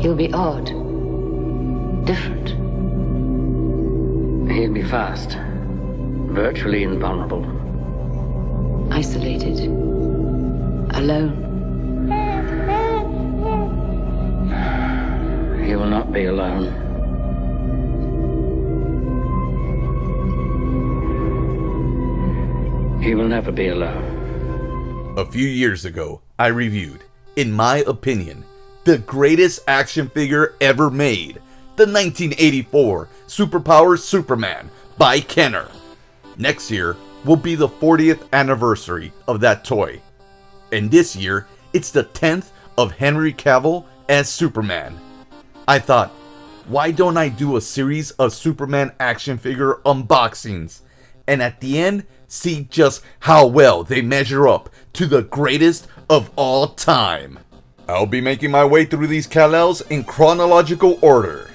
He'll be odd. Different. He'll be fast. Virtually invulnerable. Isolated. Alone. He will not be alone. He will never be alone. A few years ago, I reviewed, in my opinion, the greatest action figure ever made, the 1984 Superpower Superman by Kenner. Next year will be the 40th anniversary of that toy. And this year, it's the 10th of Henry Cavill as Superman. I thought, why don't I do a series of Superman action figure unboxings? And at the end, see just how well they measure up to the greatest of all time. I'll be making my way through these Kal-Els in chronological order.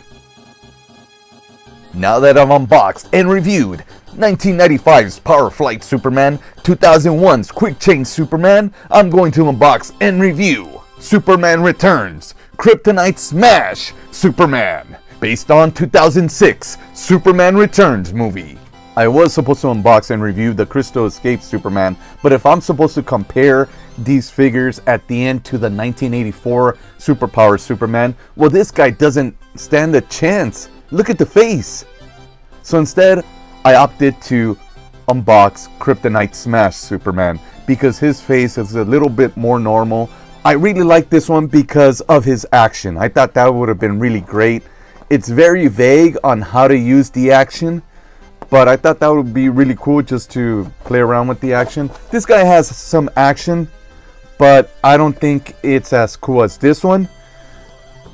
Now that I've unboxed and reviewed 1995's Power Flight Superman, 2001's Quick Change Superman, I'm going to unbox and review Superman Returns, Krytonite Smash Superman, based on 2006 Superman Returns movie. I was supposed to unbox and review the Crystal Escape Superman, but if I'm supposed to compare these figures at the end to the 1984 Superpower Superman, well, this guy doesn't stand a chance. Look at the face. So instead, I opted to unbox Krytonite Smash Superman because his face is a little bit more normal. I really like this one because of his action. I thought that would have been really great. It's very vague on how to use the action, but I thought that would be really cool just to play around with the action. This guy has some action, but I don't think it's as cool as this one.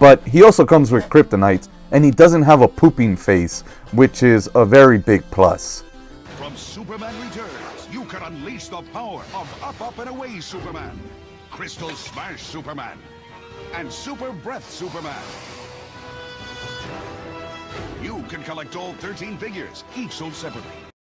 But he also comes with kryptonite, and he doesn't have a pooping face, which is a very big plus. From Superman Returns, you can unleash the power of Up, Up, and Away Superman, Crystal Smash Superman, and Super Breath Superman. You can collect all 13 figures, each sold separately.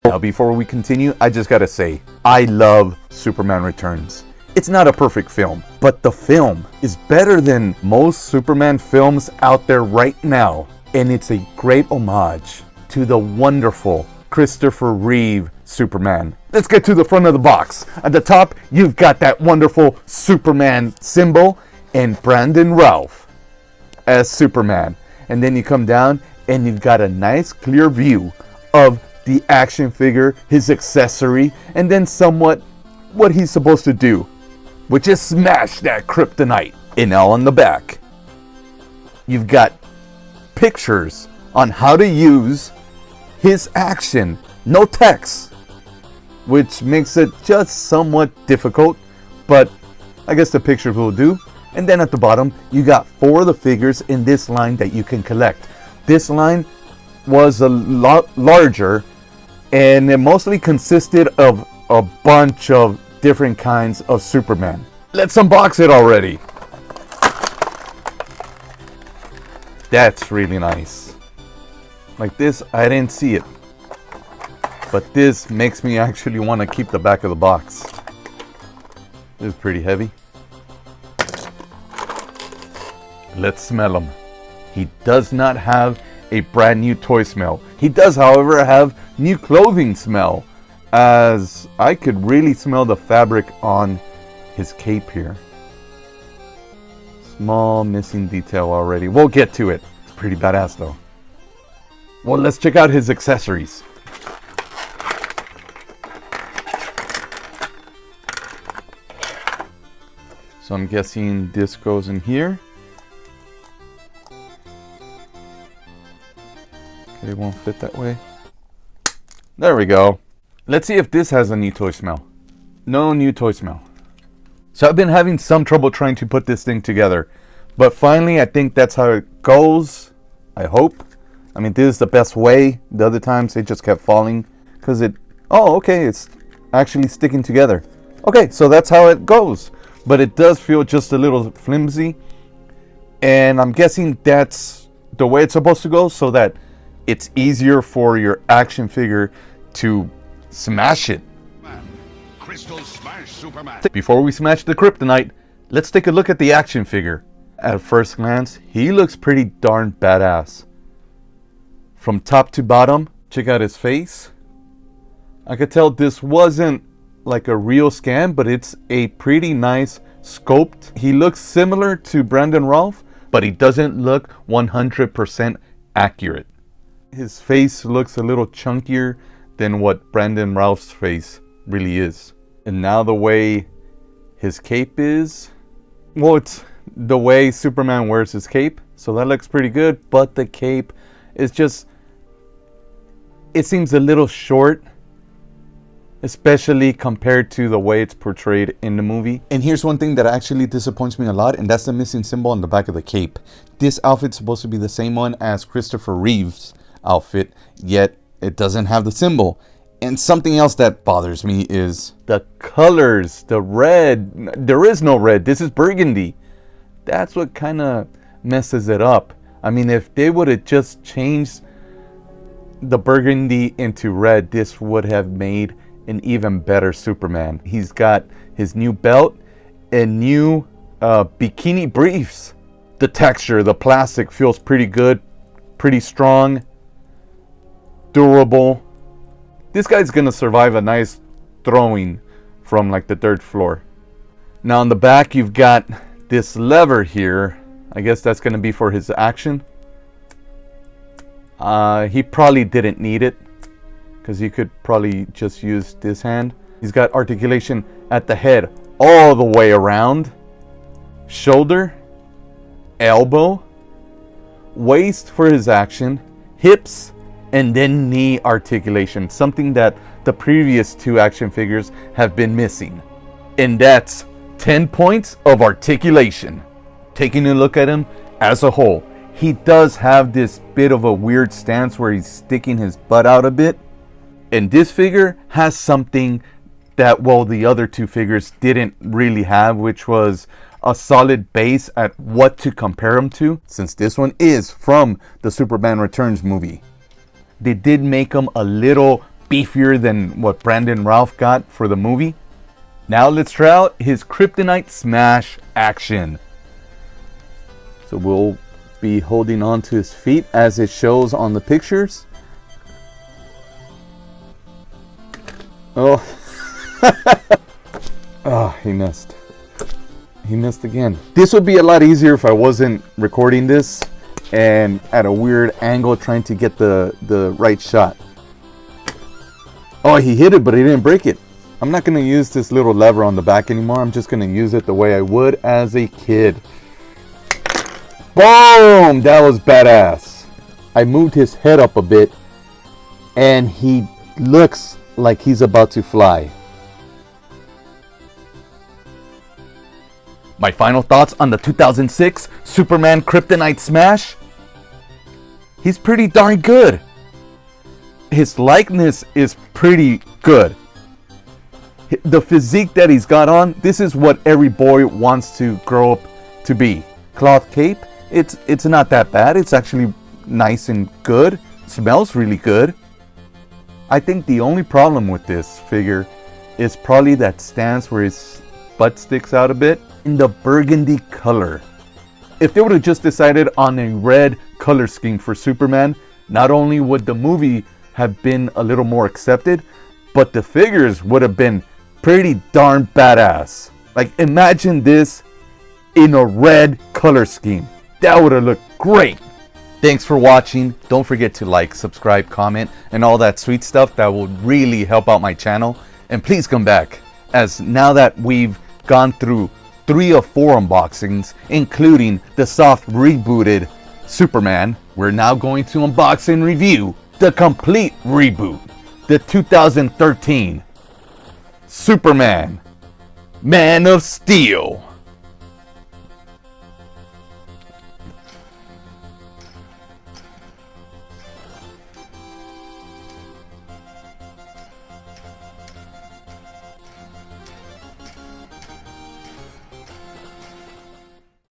Now before we continue, I just gotta say, I love Superman Returns. It's not a perfect film, but the film is better than most Superman films out there right now. And it's a great homage to the wonderful Christopher Reeve Superman. Let's get to the front of the box. At the top, you've got that wonderful Superman symbol and Brandon Routh as Superman. And then you come down and you've got a nice clear view of the action figure, his accessory, and then somewhat what he's supposed to do, which is smash that kryptonite. And now on the back, you've got pictures on how to use his action. No text, which makes it just somewhat difficult, but I guess the pictures will do. And then at the bottom, you got 4 of the figures in this line that you can collect. This line was a lot larger, and it mostly consisted of a bunch of different kinds of Superman. Let's unbox it already. That's really nice. Like this, I didn't see it. But this makes me actually want to keep the back of the box. This is pretty heavy. Let's smell him. He does not have a brand new toy smell. He does, however, have new clothing smell, as I could really smell the fabric on his cape here. Small missing detail already. We'll get to it. It's pretty badass though. Well, let's check out his accessories. So I'm guessing this goes in here. Okay, it won't fit that way. There we go. Let's see if this has a new toy smell. No new toy smell. So I've been having some trouble trying to put this thing together, but finally I think that's how it goes. I hope. I mean, this is the best way. The other times it just kept falling because oh, okay, it's actually sticking together. Okay, so that's how it goes, but it does feel just a little flimsy, and I'm guessing that's the way it's supposed to go so that it's easier for your action figure to smash it. Crystal Smash Superman. Before we smash the kryptonite, let's take a look at the action figure. At first glance, he looks pretty darn badass. From top to bottom, check out his face. I could tell this wasn't like a real scan, but it's a pretty nice sculpt. He looks similar to Brandon Routh, but he doesn't look 100% accurate. His face looks a little chunkier than what Brandon Routh's face really is. And now the way his cape is, well, it's the way Superman wears his cape, so that looks pretty good, but the cape is just, it seems a little short, especially compared to the way it's portrayed in the movie. And here's one thing that actually disappoints me a lot, and that's the missing symbol on the back of the cape. This outfit's supposed to be the same one as Christopher Reeve's outfit, yet it doesn't have the symbol. And something else that bothers me is the colors, the red. There is no red, this is burgundy. That's what kind of messes it up. I mean, if they would have just changed the burgundy into red, this would have made an even better Superman. He's got his new belt and new bikini briefs. The texture, the plastic feels pretty good, pretty strong, durable. This guy's gonna survive a nice throwing from like the 3rd floor. Now on the back you've got this lever here. I guess that's gonna be for his action. He probably didn't need it, because he could probably just use this hand. He's got articulation at the head all the way around. Shoulder, elbow, waist for his action, hips, and then knee articulation. Something that the previous 2 action figures have been missing. And that's 10 points of articulation. Taking a look at him as a whole, he does have this bit of a weird stance where he's sticking his butt out a bit. And this figure has something that, well, the other 2 figures didn't really have, which was a solid base at what to compare him to, since this one is from the Superman Returns movie. They did make him a little beefier than what Brandon Routh got for the movie. Now let's try out his Krytonite Smash action. So we'll be holding on to his feet as it shows on the pictures. Oh. Oh, he missed. He missed again. This would be a lot easier if I wasn't recording this and at a weird angle trying to get the right shot. Oh, he hit it, but he didn't break it. I'm not going to use this little lever on the back anymore. I'm just going to use it the way I would as a kid. Boom! That was badass. I moved his head up a bit, and he looks like he's about to fly. My final thoughts on the 2006 Superman Krytonite Smash? He's pretty darn good. His likeness is pretty good. The physique that he's got on, this is what every boy wants to grow up to be. Cloth cape, it's not that bad. It's actually nice and good. Smells really good. I think the only problem with this figure is probably that stance where his butt sticks out a bit. In the burgundy color. If they would have just decided on a red color scheme for Superman, not only would the movie have been a little more accepted, but the figures would have been pretty darn badass. Like, imagine this in a red color scheme. That would have looked great. Thanks for watching. Don't forget to like, subscribe, comment, and all that sweet stuff. That will really help out my channel. And please come back, as now that we've gone through 3 of 4 unboxings, including the soft rebooted Superman, we're now going to unbox and review the complete reboot, the 2013 Superman Man of Steel.